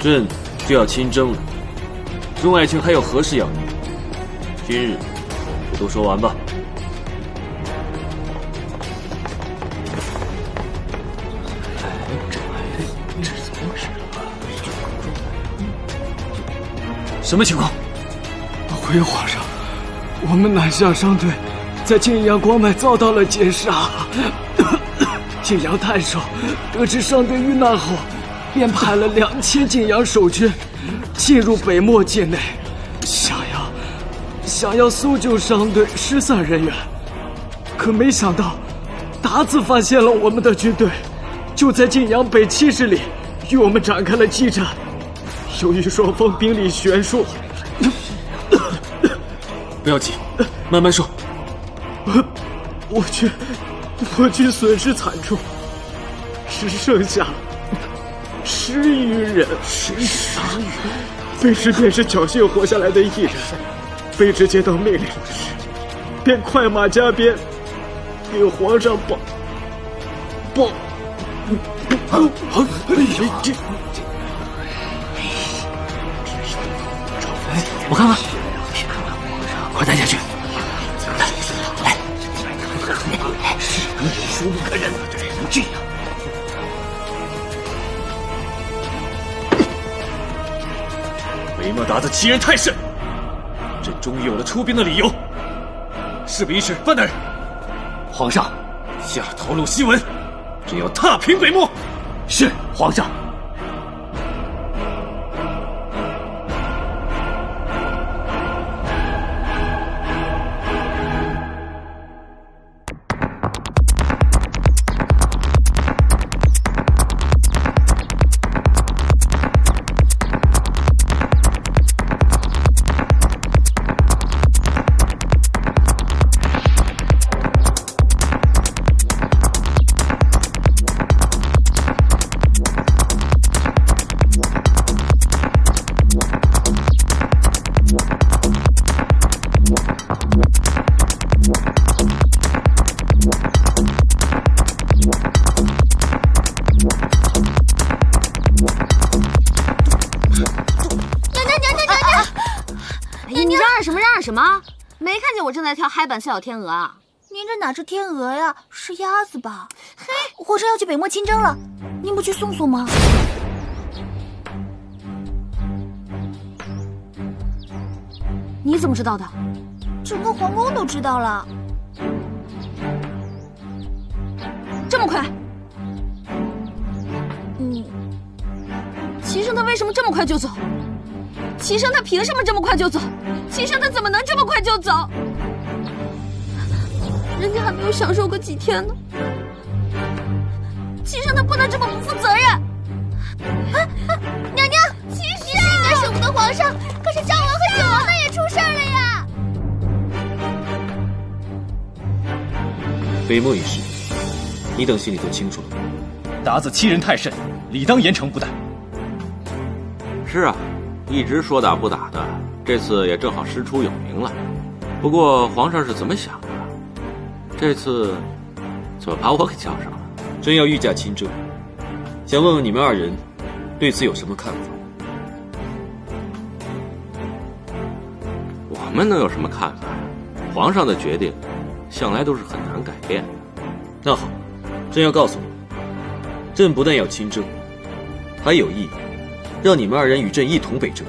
朕就要亲征了，众爱卿还有何事要议？今日就都说完吧。这是怎么回事？什么情况？回皇上，我们南向商队在晋阳关外遭到了劫杀。晋阳太守得知商队遇难后，便派了2000晋阳守军进入北漠境内，想要搜救商队失散人员。可没想到，达子发现了我们的军队，就在晋阳北70里与我们展开了激战。由于双方兵力悬殊，不要急，慢慢说。我军损失惨重，只剩下10余人。卑职便是侥幸活下来的一人。卑职接到命令，便快马加鞭给皇上报。我看看，快带下去。来，殊不可忍，这样。北漠达子欺人太甚，朕终于有了出兵的理由。事不宜迟，范大人，皇上下头颅檄文，朕要踏平北漠。是皇上。什么？没看见我正在跳嗨板四小天鹅啊？您这哪是天鹅呀，是鸭子吧？嘿，皇上要去北漠亲征了，您不去送送吗？你怎么知道的？整个皇宫都知道了。这么快？齐生他为什么这么快就走？齐生他凭什么这么快就走？齐生他怎么能这么快就走？人家还没有享受个几天呢。齐生他不能这么不负责任。娘娘，齐生，你是应该舍不得皇上，可是赵王和景王那也出事儿了呀。北漠一事，你等心里都清楚了。达子欺人太甚，理当严惩不贷。是啊，一直说打不打的，这次也正好师出有名了。不过皇上是怎么想的？这次怎么把我给叫上了？朕要御驾亲征，想问问你们二人对此有什么看法？我们能有什么看法呀？皇上的决定向来都是很难改变的。那好，朕要告诉你，朕不但要亲征，还有意让你们二人与朕一同北征。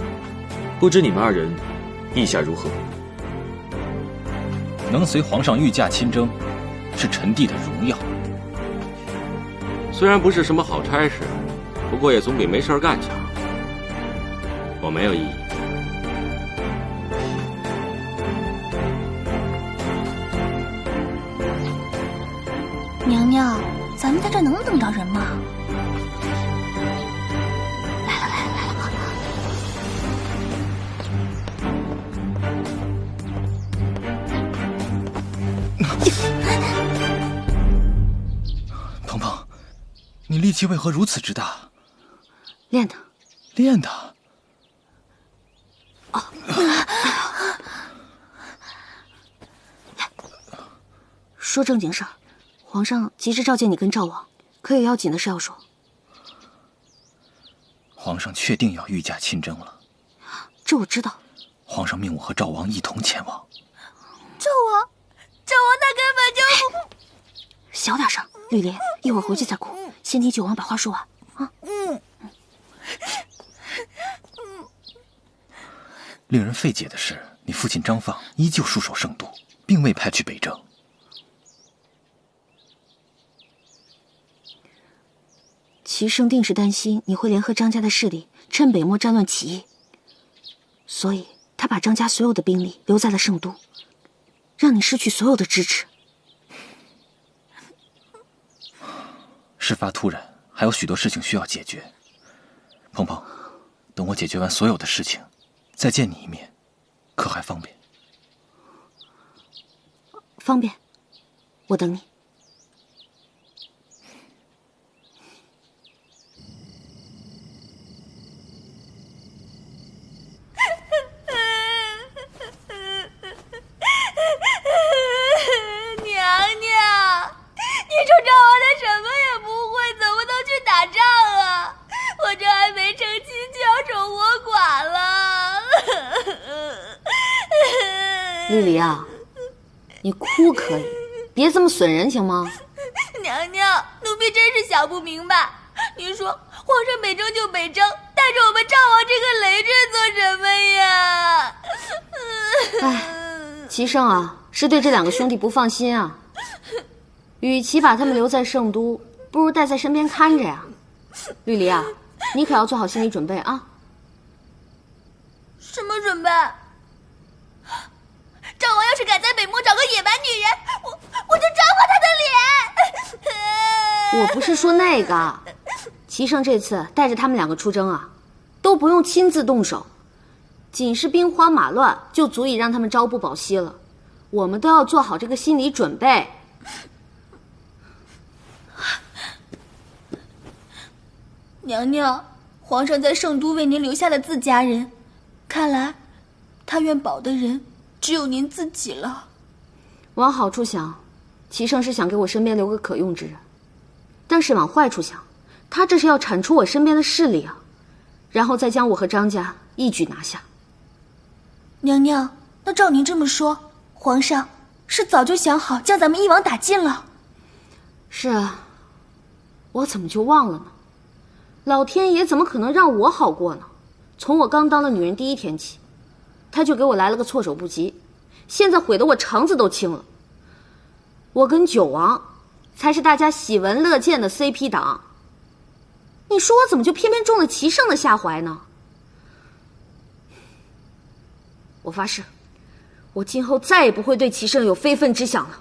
不知你们二人意下如何？能随皇上御驾亲征，是臣弟的荣耀。虽然不是什么好差事，不过也总比没事干强。我没有异议。娘娘，咱们在这能等着人吗？鹏鹏，你力气为何如此之大？练的。练的。哦。说正经事儿，皇上急着召见你跟赵王，可有要紧的事要说。皇上确定要御驾亲征了。这我知道。皇上命我和赵王一同前往。赵王他根本就……小点声，绿莲，一会儿回去再哭。先听九王把话说完啊。令人费解的是，你父亲张放依旧戍守圣都，并未派去北征。齐生定是担心你会联合张家的势力，趁北漠战乱起义，所以他把张家所有的兵力留在了圣都，让你失去所有的支持。事发突然，还有许多事情需要解决。鹏鹏，等我解决完所有的事情，再见你一面，可还方便？方便，我等你。丽丽啊，你哭可以，别这么损人行吗？娘娘，奴婢真是想不明白，您说皇上北征就北征，带着我们赵王这个累赘做什么呀？哎，齐胜啊，是对这两个兄弟不放心啊。与其把他们留在圣都，不如带在身边看着呀。绿篱啊，你可要做好心理准备啊。什么准备？赵王要是敢在北漠找个野蛮女人，我就抓破他的脸。我不是说那个，齐胜这次带着他们两个出征啊，都不用亲自动手，仅是兵荒马乱就足以让他们朝不保夕了。我们都要做好这个心理准备。娘娘，皇上在圣都为您留下了自家人，看来他愿保的人只有您自己了。往好处想，齐胜是想给我身边留个可用之人，但是往坏处想，他这是要铲除我身边的势力啊，然后再将我和张家一举拿下。娘娘，那照您这么说，皇上是早就想好将咱们一网打尽了。是啊，我怎么就忘了呢？老天爷怎么可能让我好过呢？从我刚当了女人第一天起，他就给我来了个措手不及，现在毁得我肠子都青了。我跟九王才是大家喜闻乐见的 CP 党，你说我怎么就偏偏中了齐胜的下怀呢？我发誓，我今后再也不会对齐胜有非分之想了。